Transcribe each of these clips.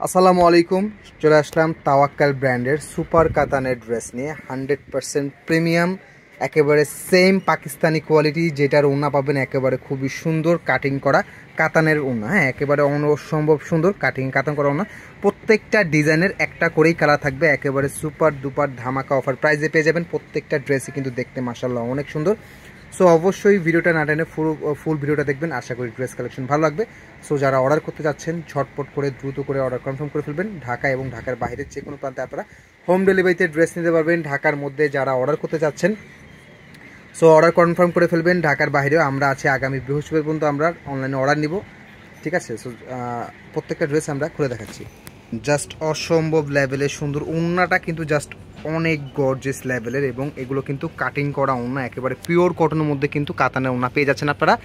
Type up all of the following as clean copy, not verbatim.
আসসালামু আলাইকুম। চলে আসলাম তাওয়াক্কাল ব্র্যান্ডের সুপার কাতানের ড্রেস নিয়ে 100% প্রিমিয়াম, একেবারে সেম পাকিস্তানি কোয়ালিটি, যেটার ওড়না পাবেন একেবারে খুবই সুন্দর কাটিং করা কাতানের ওড়না। হ্যাঁ, একেবারে অসম্ভব সুন্দর কাতান করা ওড়না। প্রত্যেকটা ডিজাইনের একটা করেই কালার থাকবে, একেবারে সুপার দুপার ধামাকা অফার প্রাইসে পেয়ে যাবেন। প্রত্যেকটা ড্রেসই কিন্তু দেখতে মাশাআল্লাহ অনেক সুন্দর। সো অবশ্যই ভিডিওটা না টেনে ফুল ভিডিওটা দেখবেন, আশা করি ড্রেস কালেকশন ভালো লাগবে। সো যারা অর্ডার করতে যাচ্ছেন ঝটপট করে দ্রুত করে অর্ডার কনফার্ম করে ফেলবেন। ঢাকা এবং ঢাকার বাইরের যে কোনো প্রান্তে আপনারা হোম ডেলিভারিতে ড্রেস নিতে পারবেন। ঢাকার মধ্যে যারা অর্ডার করতে যাচ্ছেন সো অর্ডার কনফার্ম করে ফেলবেন। ঢাকার বাইরেও আমরা আছি, আগামী বৃহস্পতিবার পর্যন্ত আমরা অনলাইনে অর্ডার নিব, ঠিক আছে? সো প্রত্যেকটা ড্রেস আমরা খুলে দেখাচ্ছি। জাস্ট অসম্ভব লেভেলের সুন্দর ওড়নাটা, কিন্তু জাস্ট অনেক গর্জিয়াস লেভেলের, এবং এগুলো কিন্তু কাটিং করা ওড়না, একেবারে পিওর কটনের মধ্যে কিন্তু কাতানের ওড়না পেয়ে যাচ্ছেন আপনারা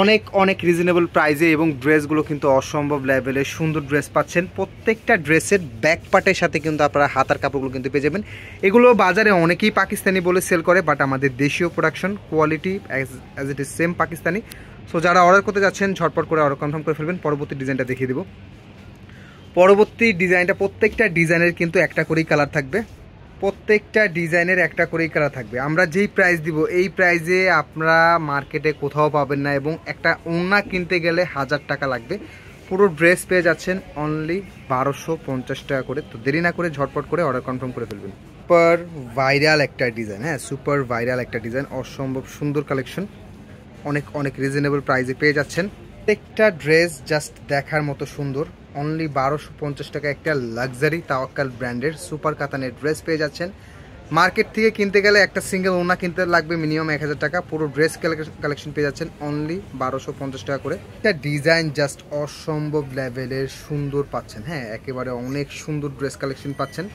অনেক অনেক রিজনেবল প্রাইসে। এবং ড্রেসগুলো কিন্তু অসম্ভব লেভেলের সুন্দর ড্রেস পাচ্ছেন। প্রত্যেকটা ড্রেসের ব্যাক পার্টের সাথে কিন্তু আপনারা হাতার কাপড়গুলো কিন্তু পেয়ে যাবেন। এগুলো বাজারে অনেকেই পাকিস্তানি বলে সেল করে, বাট আমাদের দেশীয় production, quality as it is same Pakistani. So যারা অর্ডার করতে যাচ্ছেন ঝটপট করে অর্ডার কনফার্ম করে ফেলবেন। পরবর্তী ডিজাইনটা দেখিয়ে দেবো। পরবর্তী ডিজাইনটা, প্রত্যেকটা ডিজাইনের কিন্তু একটা করেই কালার থাকবে, প্রত্যেকটা ডিজাইনের একটা করেই কালার থাকবে। আমরা যেই প্রাইস দিব এই প্রাইসে আপনারা মার্কেটে কোথাও পাবেন না, এবং একটা ওড়না কিনতে গেলে 1000 টাকা লাগবে। পুরো ড্রেস পেয়ে যাচ্ছেন অনলি 1250 টাকা করে। তো দেরি না করে ঝটপট করে অর্ডার কনফার্ম করে ফেলবেন। সুপার ভাইরাল একটা ডিজাইন, হ্যাঁ সুপার ভাইরাল একটা ডিজাইন, অসম্ভব সুন্দর কালেকশন, অনেক অনেক রিজনেবল প্রাইসে পেয়ে যাচ্ছেন। প্রত্যেকটা ড্রেস জাস্ট দেখার মতো সুন্দর। অনলি 1250 টাকা একটা লাক্সারি তাওয়াক্কাল ব্র্যান্ডের সুপার কাতানের ড্রেস পেয়ে যাচ্ছেন। মার্কেট থেকে কিনতে গেলে একটা সিঙ্গেল ওড়না কিনতে লাগবে মিনিমাম 1000 টাকা। পুরো ড্রেস কালেকশন পেয়ে যাচ্ছেন অনলি 1250 টাকা করে। একটা ডিজাইন জাস্ট অসম্ভব লেভেলের সুন্দর পাচ্ছেন। হ্যাঁ, একেবারে অনেক সুন্দর ড্রেস কালেকশন পাচ্ছেন।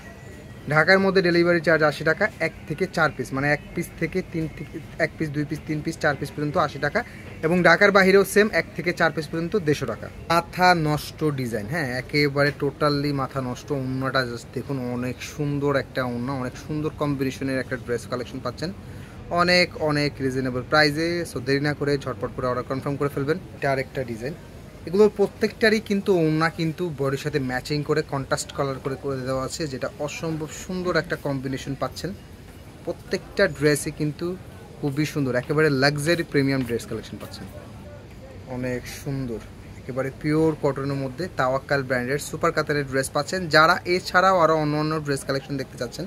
ঢাকার মধ্যে ডেলিভারি চার্জ 80 টাকা, 1 থেকে 4 পিস, মানে 1 পিস থেকে 3 থেকে 1 পিস 2 পিস 3 পিস 4 পিস পর্যন্ত 80 টাকা। এবং ঢাকার বাইরেও সেম 1 থেকে 4 পিস পর্যন্ত 150 টাকা। মাথা নষ্ট ডিজাইন, হ্যাঁ একেবারে টোটালি মাথা নষ্ট। ওড়নাটা জাস্ট দেখুন, অনেক সুন্দর একটা ওড়না, অনেক সুন্দর কম্বিনেশনের একটা ড্রেস কালেকশন পাচ্ছেন অনেক অনেক রিজনেবল প্রাইসে। সো দেরি না করে ঝটপট করে অর্ডার কনফার্ম করে ফেলবেন। এটা আরেকটা ডিজাইন, এগুলোর প্রত্যেকটারই কিন্তু ওড়না কিন্তু বডির সাথে ম্যাচিং করে কন্ট্রাস্ট কালার করে করে দেওয়া আছে, যেটা অসম্ভব সুন্দর একটা কম্বিনেশন পাচ্ছেন। প্রত্যেকটা ড্রেসই কিন্তু খুবই সুন্দর, একেবারে লাক্সারি প্রিমিয়াম ড্রেস কালেকশন পাচ্ছেন অনেক সুন্দর, একেবারে পিওর কটনের মধ্যে তাওয়াক্কাল ব্র্যান্ডের সুপার কাতারের ড্রেস পাচ্ছেন। যারা এছাড়াও আরও অন্য অন্য ড্রেস কালেকশন দেখতে চাচ্ছেন,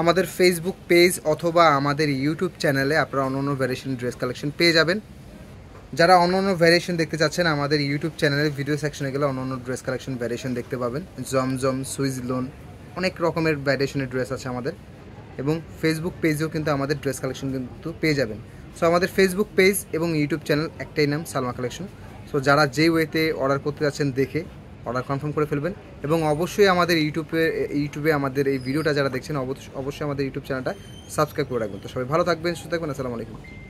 আমাদের ফেসবুক পেজ অথবা আমাদের ইউটিউব চ্যানেলে আপনারা অন্য অন্য ভ্যারিয়েশন ড্রেস কালেকশন পেয়ে যাবেন। যারা অন্য অন্য ভ্যারিয়েশন দেখতে চাচ্ছেন, আমাদের ইউটিউব চ্যানেলের ভিডিও সেকশনে গেলে অন্য অন্য ড্রেস কালেকশন ভ্যারিয়েশন দেখতে পাবেন। জমজম, সুইজলোন, অনেক রকমের ভ্যারিয়েশনের ড্রেস আছে আমাদের। এবং ফেসবুক পেজেও কিন্তু আমাদের ড্রেস কালেকশন কিন্তু পেয়ে যাবেন। সো আমাদের ফেসবুক পেজ এবং ইউটিউব চ্যানেল একটাই নাম, সালমা কালেকশন। সো যারা যেই ওয়েতে অর্ডার করতে যাচ্ছেন দেখে অর্ডার কনফার্ম করে ফেলবেন। এবং অবশ্যই আমাদের ইউটিউবে আমাদের এই ভিডিওটা যারা দেখছেন অবশ্যই আমাদের ইউটিউব চ্যানেলটা সাবস্ক্রাইব করে রাখবেন। তো সবাই ভালো থাকবেন, সুস্থ থাকবেন, আসসালামু আলাইকুম।